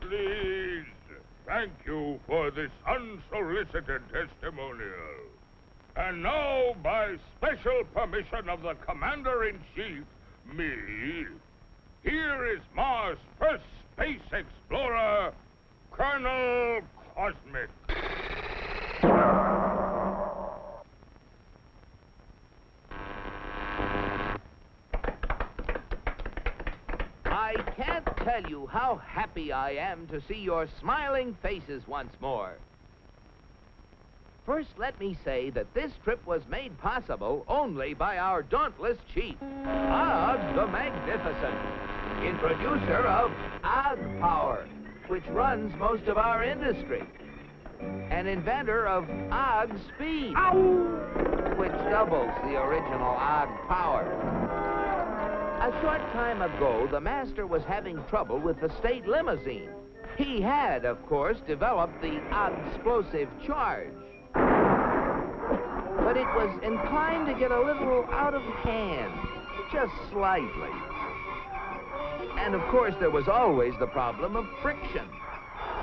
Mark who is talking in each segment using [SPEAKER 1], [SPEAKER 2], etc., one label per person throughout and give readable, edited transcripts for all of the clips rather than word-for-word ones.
[SPEAKER 1] Please, thank you for this unsolicited testimonial. And now, by special permission of the Commander-in-Chief, me, here is Mars' first space explorer, Colonel Cosmic.
[SPEAKER 2] I can't tell you how happy I am to see your smiling faces once more. First, let me say that this trip was made possible only by our dauntless chief, Og the Magnificent, introducer of Og Power, which runs most of our industry, and inventor of Og Speed, which doubles the original Og Power. A short time ago, the master was having trouble with the state limousine. He had, of course, developed the explosive charge. But it was inclined to get a little out of hand, just slightly. And of course, there was always the problem of friction.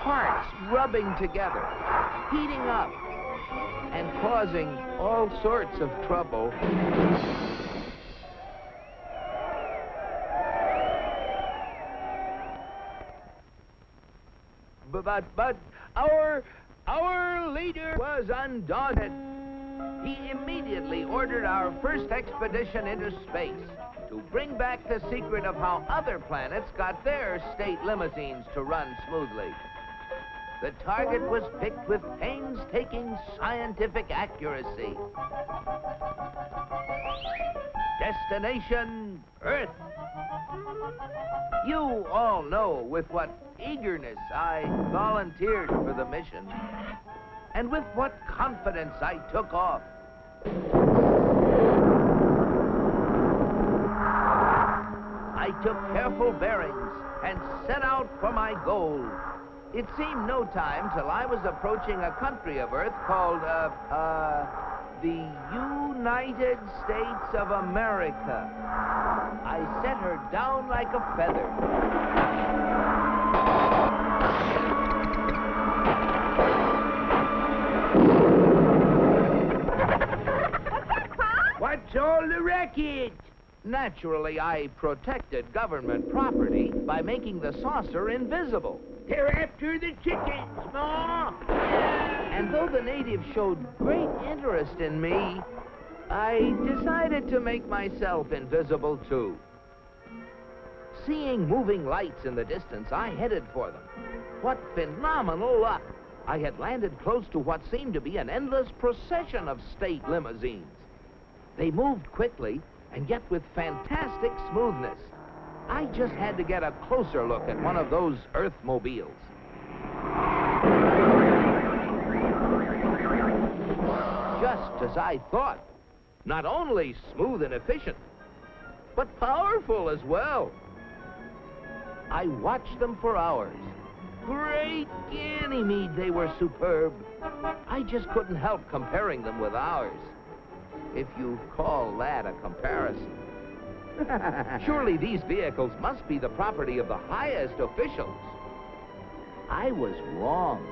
[SPEAKER 2] Parts rubbing together, heating up, and causing all sorts of trouble. But our leader was undaunted. He immediately ordered our first expedition into space to bring back the secret of how other planets got their state limousines to run smoothly. The target was picked with painstaking scientific accuracy. Destination Earth. You all know with what eagerness I volunteered for the mission, and with what confidence I took off. I took careful bearings and set out for my goal. It seemed no time till I was approaching a country of Earth called, the United States of America. I set her down like a feather.
[SPEAKER 3] What's that, Pop? all the racket?
[SPEAKER 2] Naturally, I protected government property by making the saucer invisible.
[SPEAKER 3] They're after the chickens, Ma.
[SPEAKER 2] And though the natives showed great interest in me, I decided to make myself invisible too. Seeing moving lights in the distance, I headed for them. What phenomenal luck! I had landed close to what seemed to be an endless procession of state limousines. They moved quickly, and yet with fantastic smoothness. I just had to get a closer look at one of those Earthmobiles. Just as I thought. Not only smooth and efficient, but powerful as well. I watched them for hours. Great Ganymede, they were superb. I just couldn't help comparing them with ours. If you call that a comparison. Surely these vehicles must be the property of the highest officials. I was wrong.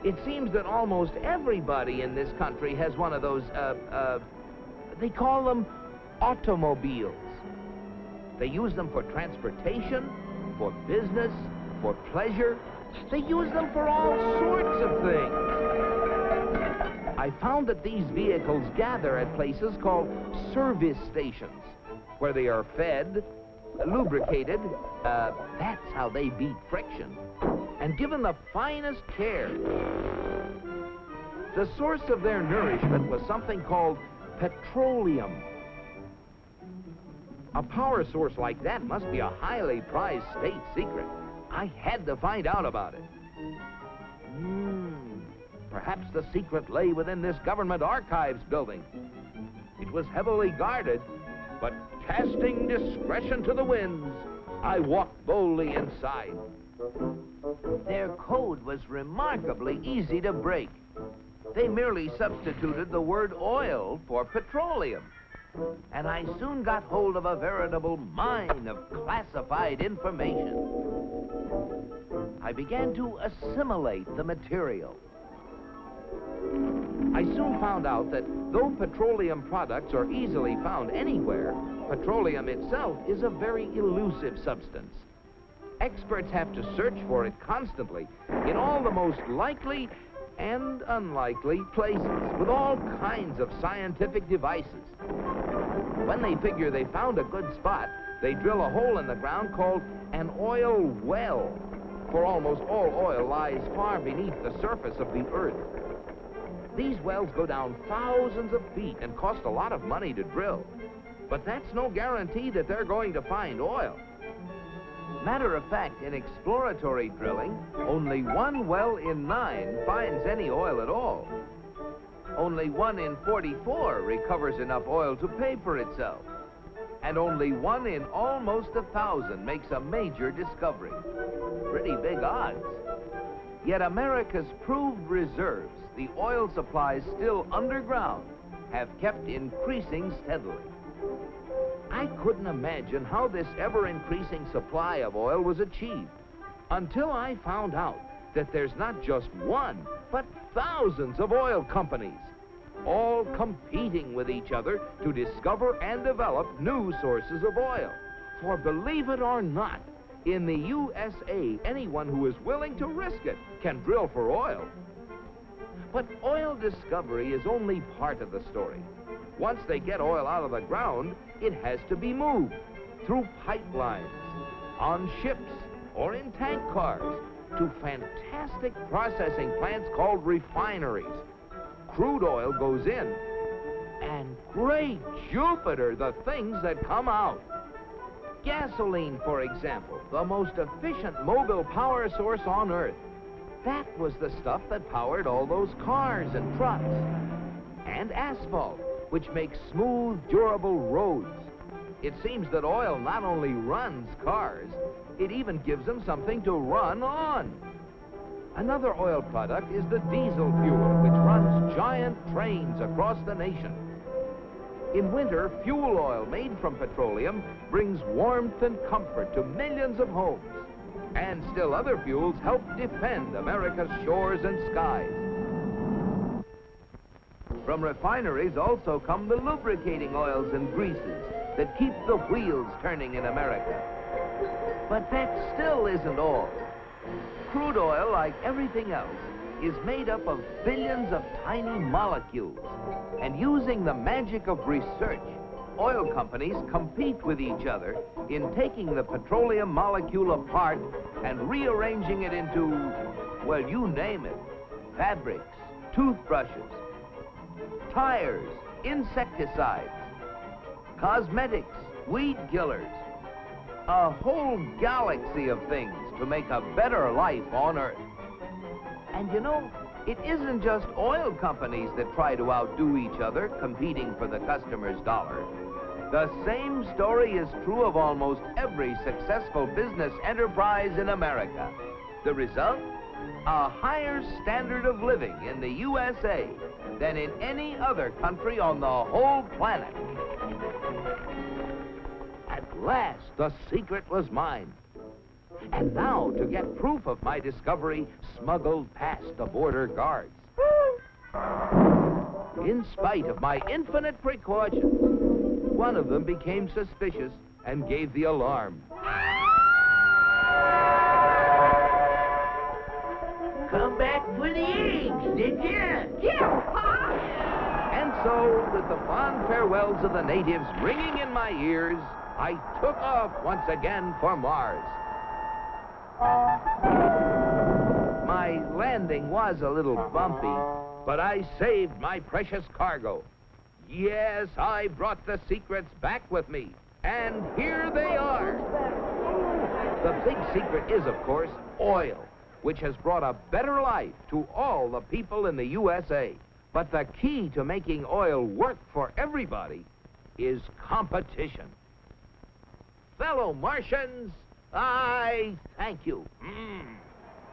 [SPEAKER 2] It seems that almost everybody in this country has one of those, they call them automobiles. They use them for transportation, for business, for pleasure. They use them for all sorts of things. I found that these vehicles gather at places called service stations, where they are fed, lubricated, that's how they beat friction, and given the finest care. The source of their nourishment was something called petroleum. A power source like that must be a highly prized state secret. I had to find out about it. Perhaps the secret lay within this government archives building. It was heavily guarded, but casting discretion to the winds, I walked boldly inside. Their code was remarkably easy to break. They merely substituted the word oil for petroleum. And I soon got hold of a veritable mine of classified information. I began to assimilate the material. I soon found out that though petroleum products are easily found anywhere, petroleum itself is a very elusive substance. Experts have to search for it constantly in all the most likely and unlikely places with all kinds of scientific devices. When they figure they found a good spot, they drill a hole in the ground called an oil well, for almost all oil lies far beneath the surface of the earth. These wells go down thousands of feet and cost a lot of money to drill. But that's no guarantee that they're going to find oil. Matter of fact, in exploratory drilling, only 1 well in 9 finds any oil at all. Only 1 in 44 recovers enough oil to pay for itself. And only 1 in almost 1,000 makes a major discovery. Pretty big odds. Yet America's proved reserves, the oil supplies still underground, have kept increasing steadily. I couldn't imagine how this ever-increasing supply of oil was achieved until I found out that there's not just one, but thousands of oil companies, all competing with each other to discover and develop new sources of oil. For believe it or not, in the USA, anyone who is willing to risk it can drill for oil. But oil discovery is only part of the story. Once they get oil out of the ground, it has to be moved through pipelines, on ships, or in tank cars, to fantastic processing plants called refineries. Crude oil goes in, and great Jupiter, the things that come out. Gasoline, for example, the most efficient mobile power source on Earth. That was the stuff that powered all those cars and trucks. And asphalt, which makes smooth, durable roads. It seems that oil not only runs cars, it even gives them something to run on. Another oil product is the diesel fuel, which runs giant trains across the nation. In winter, fuel oil made from petroleum brings warmth and comfort to millions of homes. And still other fuels help defend America's shores and skies. From refineries also come the lubricating oils and greases that keep the wheels turning in America. But that still isn't all. Crude oil, like everything else, is made up of billions of tiny molecules. And using the magic of research, oil companies compete with each other in taking the petroleum molecule apart and rearranging it into, well, you name it, fabrics, toothbrushes, tires, insecticides, cosmetics, weed killers, a whole galaxy of things to make a better life on Earth. And you know, it isn't just oil companies that try to outdo each other, competing for the customer's dollar. The same story is true of almost every successful business enterprise in America. The result? A higher standard of living in the USA than in any other country on the whole planet. At last, the secret was mine. And now, to get proof of my discovery, smuggled past the border guards. In spite of my infinite precautions, one of them became suspicious and gave the alarm.
[SPEAKER 3] Come back for the eggs, did you? Yeah, Pa!
[SPEAKER 2] And so, with the fond farewells of the natives ringing in my ears, I took off once again for Mars. My landing was a little bumpy, but I saved my precious cargo. Yes, I brought the secrets back with me, and here they are. The big secret is, of course, oil, which has brought a better life to all the people in the USA. But the key to making oil work for everybody is competition. Fellow Martians, I thank you.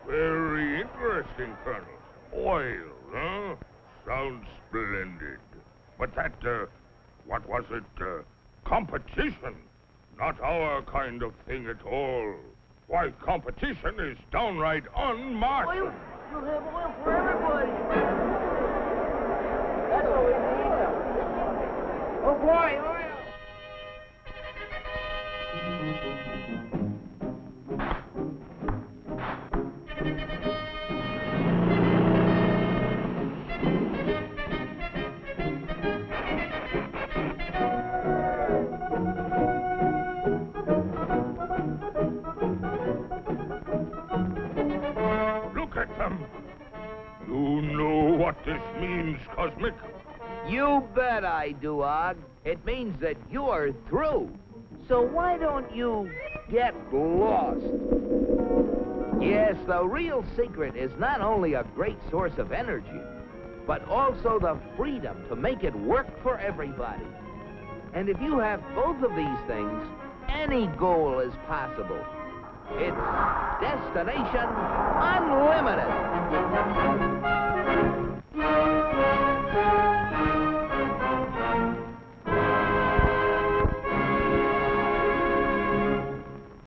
[SPEAKER 1] Very interesting, Colonel. Oil, huh? Sounds splendid. But that, what was it? Competition. Not our kind of thing at all. Why, competition is downright un-Martian.
[SPEAKER 3] Oil? You'll have oil for everybody. That's what we need. Oh, boy, oil.
[SPEAKER 1] Look at them. You know what this means, Cosmic?
[SPEAKER 2] You bet I do, Og. It means that you're through. So why don't you get lost? Yes, the real secret is not only a great source of energy, but also the freedom to make it work for everybody. And if you have both of these things, any goal is possible. It's Destination Unlimited.